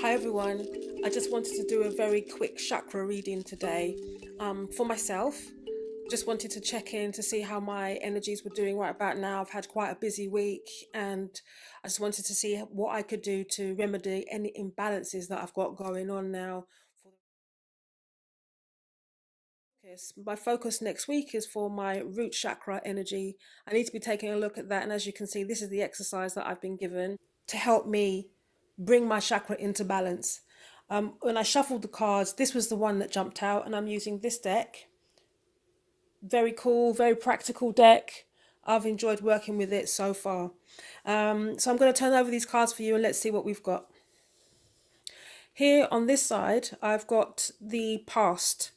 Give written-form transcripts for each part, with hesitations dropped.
Hi everyone. I just wanted to do a very quick chakra reading today for myself. Just wanted to check in to see how my energies were doing right about now. I've had quite a busy week and I just wanted to see what I could do to remedy any imbalances that I've got going on now. My focus next week is for my root chakra energy. I need to be taking a look at that. And as you can see, this is the exercise that I've been given to help me bring my chakra into balance. When I shuffled the cards, this was the one that jumped out, and I'm using this deck. Very cool, very practical deck. I've enjoyed working with it so far. So I'm going to turn over these cards for you and let's see what we've got. Here on this side, I've got the past.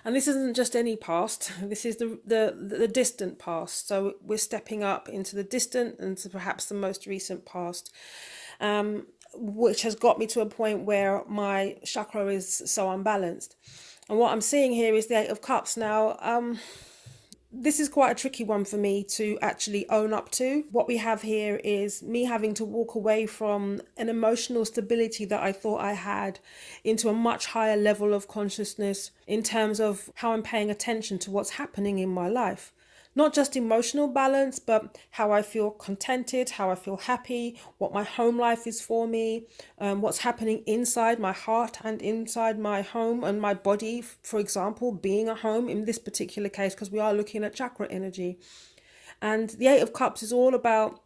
And this isn't just any past. This is the distant past. So we're stepping up into the distant and to perhaps the most recent past, which has got me to a point where my chakra is so unbalanced. And what I'm seeing here is the Eight of Cups. Now, this is quite a tricky one for me to actually own up to. What we have here is me having to walk away from an emotional stability that I thought I had into a much higher level of consciousness in terms of how I'm paying attention to what's happening in my life. Not just emotional balance, but how I feel contented, how I feel happy, what my home life is for me, what's happening inside my heart and inside my home and my body, for example, being a home in this particular case, because we are looking at chakra energy. And the Eight of Cups is all about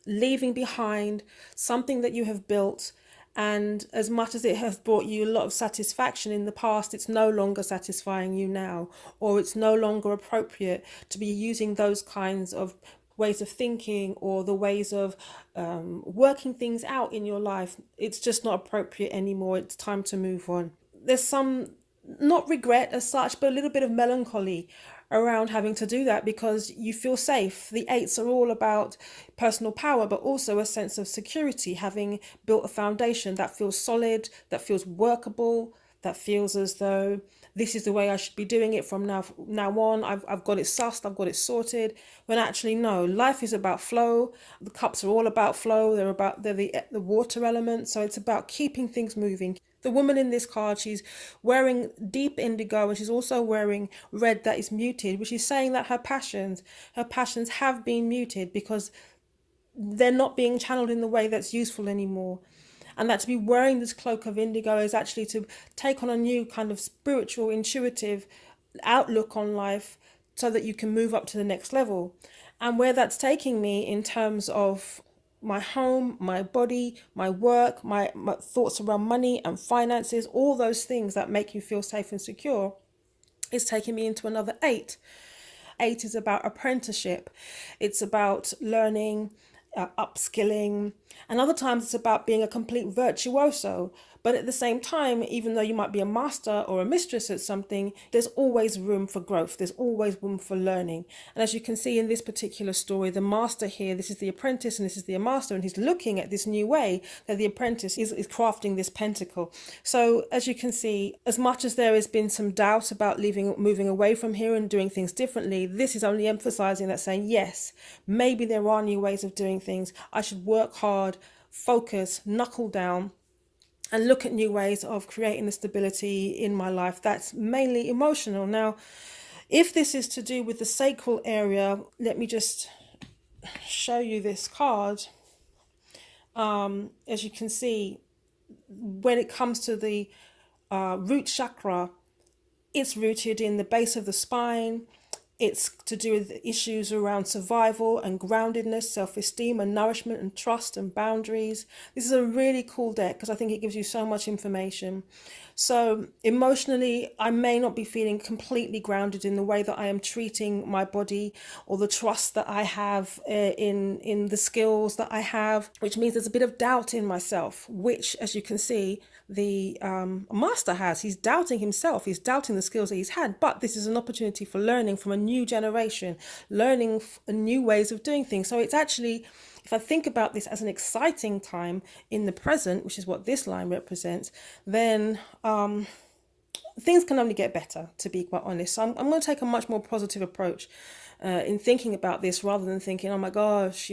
leaving behind something that you have built. And as much as it has brought you a lot of satisfaction in the past, it's no longer satisfying you now, or it's no longer appropriate to be using those kinds of ways of thinking or the ways of working things out in your life. It's just not appropriate anymore. It's time to move on. There's some, not regret as such, but a little bit of melancholy around having to do that because you feel safe. The eights are all about personal power, but also a sense of security, having built a foundation that feels solid, that feels workable, that feels as though this is the way I should be doing it from now on. I've got it sussed, I've got it sorted. When actually no, life is about flow. The cups are all about flow. They're the water element, so it's about keeping things moving. The woman in this card, she's wearing deep indigo and she's also wearing red that is muted, which is saying that her passions have been muted because they're not being channeled in the way that's useful anymore. And that to be wearing this cloak of indigo is actually to take on a new kind of spiritual, intuitive outlook on life so that you can move up to the next level. And where that's taking me in terms of my home, my body, my work, my thoughts around money and finances, all those things that make you feel safe and secure, is taking me into another eight. Eight is about apprenticeship. It's about learning, upskilling, and other times it's about being a complete virtuoso. But at the same time, even though you might be a master or a mistress at something, there's always room for growth. There's always room for learning. And as you can see in this particular story, the master here, this is the apprentice and this is the master, and he's looking at this new way that the apprentice is crafting this pentacle. So as you can see, as much as there has been some doubt about moving away from here and doing things differently, this is only emphasizing that, saying, yes, maybe there are new ways of doing things. I should work hard, focus, knuckle down, and look at new ways of creating the stability in my life that's mainly emotional. Now, if this is to do with the sacral area, let me just show you this card. As you can see, when it comes to the root chakra, it's rooted in the base of the spine. It's to do with issues around survival and groundedness, self-esteem and nourishment and trust and boundaries. This is a really cool deck because I think it gives you so much information. So emotionally, I may not be feeling completely grounded in the way that I am treating my body or the trust that I have in the skills that I have, which means there's a bit of doubt in myself, which, as you can see, the master has. He's doubting himself. He's doubting the skills that he's had. But this is an opportunity for learning from a new generation, learning new ways of doing things. So it's actually, if I think about this as an exciting time in the present, which is what this line represents, then things can only get better, to be quite honest. So I'm going to take a much more positive approach in thinking about this, rather than thinking, oh my gosh,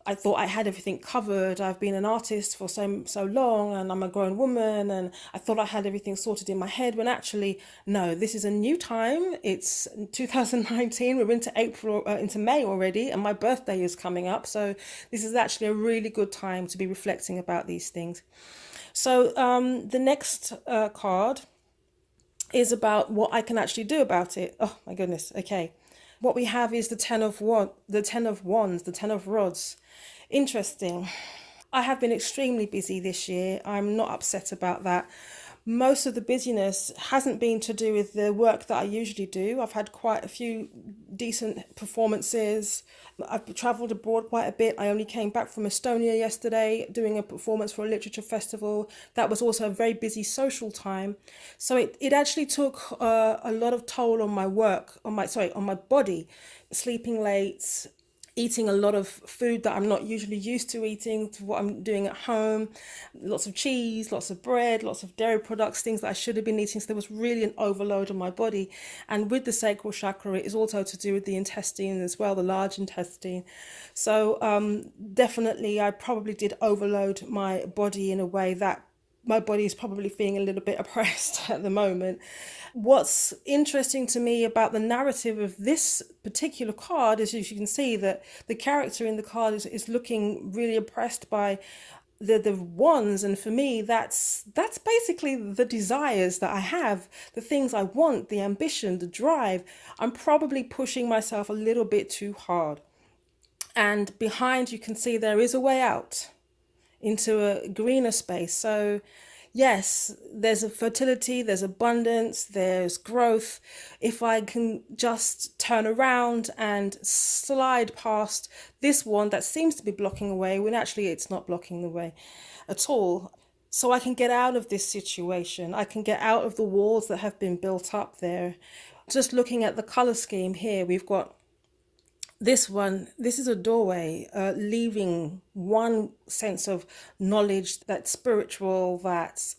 I thought I had everything covered. I've been an artist for so long, and I'm a grown woman, and I thought I had everything sorted in my head. When actually, no, this is a new time. It's 2019. We're into into May already, and my birthday is coming up. So this is actually a really good time to be reflecting about these things. So the next card is about what I can actually do about it. Oh my goodness. Okay. What we have is the Ten of Wands, the Ten of Rods. Interesting. I have been extremely busy this year. I'm not upset about that. Most of the busyness hasn't been to do with the work that I usually do. I've had quite a few decent performances. I've traveled abroad quite a bit. I only came back from Estonia yesterday doing a performance for a literature festival. That was also a very busy social time. So it actually took a lot of toll on my work, on my body, sleeping late, eating a lot of food that I'm not usually used to eating, to what I'm doing at home, lots of cheese, lots of bread, lots of dairy products, things that I should have been eating. So there was really an overload on my body. And with the sacral chakra, it is also to do with the intestine as well, the large intestine. So definitely, I probably did overload my body in a way that my body is probably feeling a little bit oppressed at the moment. What's interesting to me about the narrative of this particular card is, as you can see, that the character in the card is looking really oppressed by the wands, and for me that's basically the desires that I have, the things I want, the ambition, the drive. I'm probably pushing myself a little bit too hard, and behind you can see there is a way out into a greener space. So, yes, there's a fertility, there's abundance, there's growth. If I can just turn around and slide past this one that seems to be blocking the way, when actually it's not blocking the way at all. So I can get out of this situation. I can get out of the walls that have been built up there. Just looking at the color scheme here, we've got this one. This is a doorway, leaving one sense of knowledge that's spiritual, that's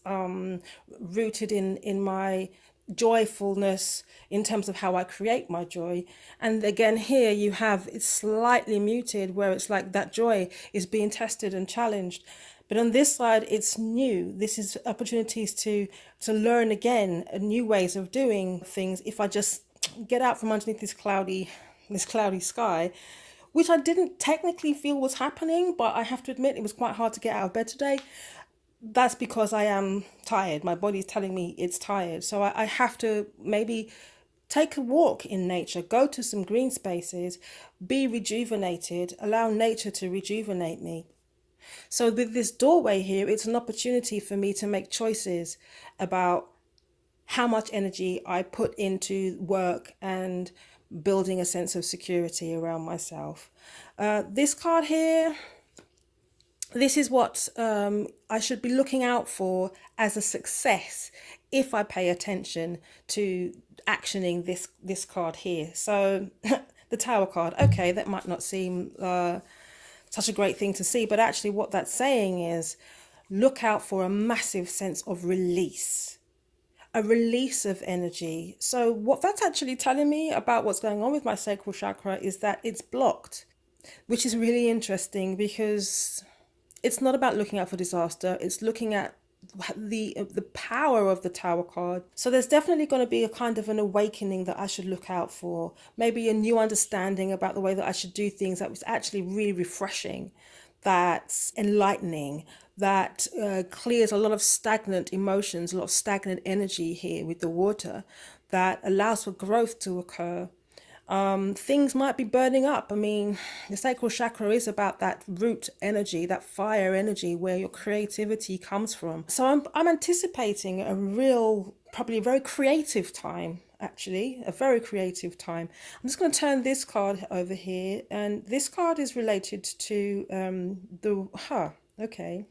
rooted in my joyfulness in terms of how I create my joy. And again, here you have it's slightly muted, where it's like that joy is being tested and challenged. But on this side, it's new. This is opportunities to learn again, new ways of doing things. If I just get out from underneath this cloudy sky, which I didn't technically feel was happening, but I have to admit it was quite hard to get out of bed today. That's because I am tired. My body's telling me it's tired. So I have to maybe take a walk in nature, go to some green spaces, be rejuvenated, allow nature to rejuvenate me. So with this doorway here, it's an opportunity for me to make choices about how much energy I put into work and building a sense of security around myself. This card here, this is what I should be looking out for as a success if I pay attention to actioning this card here. So the Tower card, okay, that might not seem such a great thing to see, but actually what that's saying is look out for a massive sense of release, a release of energy. So what that's actually telling me about what's going on with my sacral chakra is that it's blocked, which is really interesting, because it's not about looking out for disaster. It's looking at the power of the Tower card. So there's definitely going to be a kind of an awakening that I should look out for. Maybe a new understanding about the way that I should do things that was actually really refreshing, that's enlightening, that clears a lot of stagnant emotions, a lot of stagnant energy here with the water, that allows for growth to occur. Things might be burning up. I mean, the sacral chakra is about that root energy, that fire energy where your creativity comes from. So I'm anticipating a real, probably a very creative time, actually, a very creative time. I'm just going to turn this card over here, and this card is related to okay.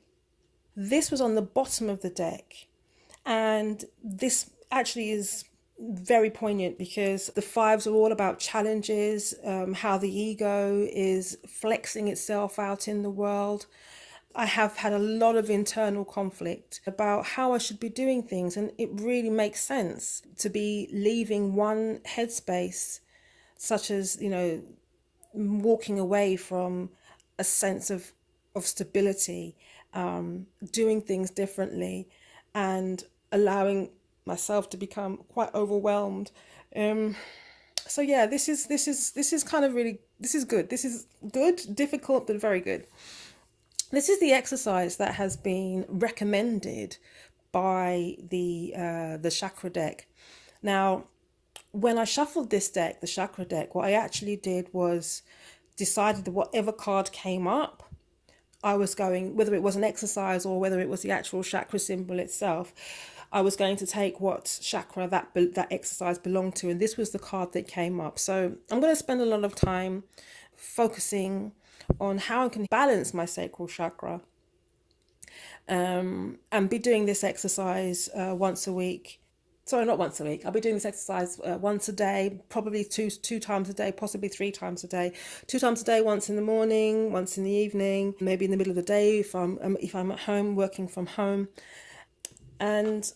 This was on the bottom of the deck, and this actually is very poignant because the fives are all about challenges, how the ego is flexing itself out in the world. I have had a lot of internal conflict about how I should be doing things, and it really makes sense to be leaving one headspace, such as, walking away from a sense of stability, doing things differently, and allowing myself to become quite overwhelmed. Um, so yeah, this is kind of really, this is good. This is good, difficult, but very good. This is the exercise that has been recommended by the chakra deck. Now, when I shuffled this deck, the chakra deck, what I actually did was decided that whatever card came up, I was going, whether it was an exercise or whether it was the actual chakra symbol itself, I was going to take what chakra that exercise belonged to, and this was the card that came up. So I'm going to spend a lot of time focusing on how I can balance my sacral chakra, and be doing this exercise once a week. Sorry, not once a week. I'll be doing this exercise once a day, probably two times a day, possibly three times a day. Two times a day, once in the morning, once in the evening, maybe in the middle of the day if I'm at home working from home. And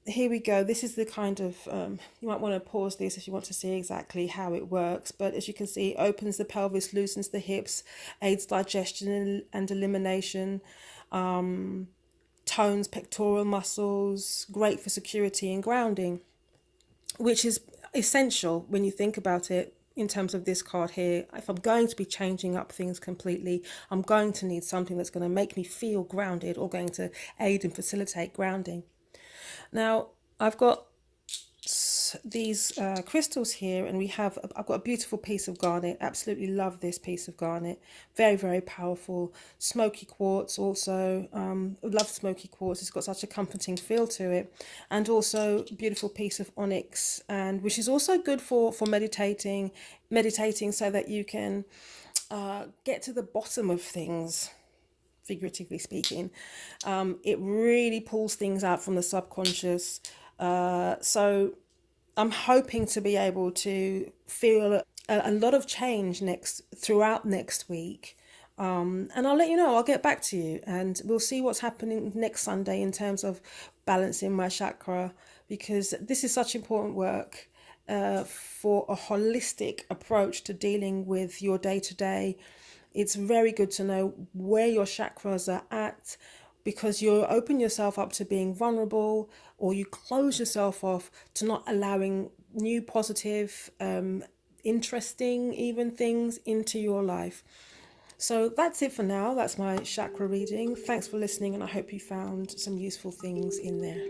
here we go. This is the kind of, you might want to pause this if you want to see exactly how it works. But as you can see, it opens the pelvis, loosens the hips, aids digestion and elimination, tones pectoral muscles, great for security and grounding, which is essential when you think about it in terms of this card here. If I'm going to be changing up things completely, I'm going to need something that's going to make me feel grounded or going to aid and facilitate grounding. Now, I've got these crystals here, and I've got a beautiful piece of garnet. Absolutely love this piece of garnet. Very, very powerful. Smoky quartz also. Love smoky quartz. It's got such a comforting feel to it. And also beautiful piece of onyx, and which is also good for meditating so that you can get to the bottom of things, figuratively speaking. It really pulls things out from the subconscious. So I'm hoping to be able to feel a lot of change throughout next week. And I'll let you know, I'll get back to you, and we'll see what's happening next Sunday in terms of balancing my chakra, because this is such important work for a holistic approach to dealing with your day to day. It's very good to know where your chakras are at, because you open yourself up to being vulnerable, or you close yourself off to not allowing new positive, interesting even things into your life. So that's it for now. That's my chakra reading. Thanks for listening, and I hope you found some useful things in there.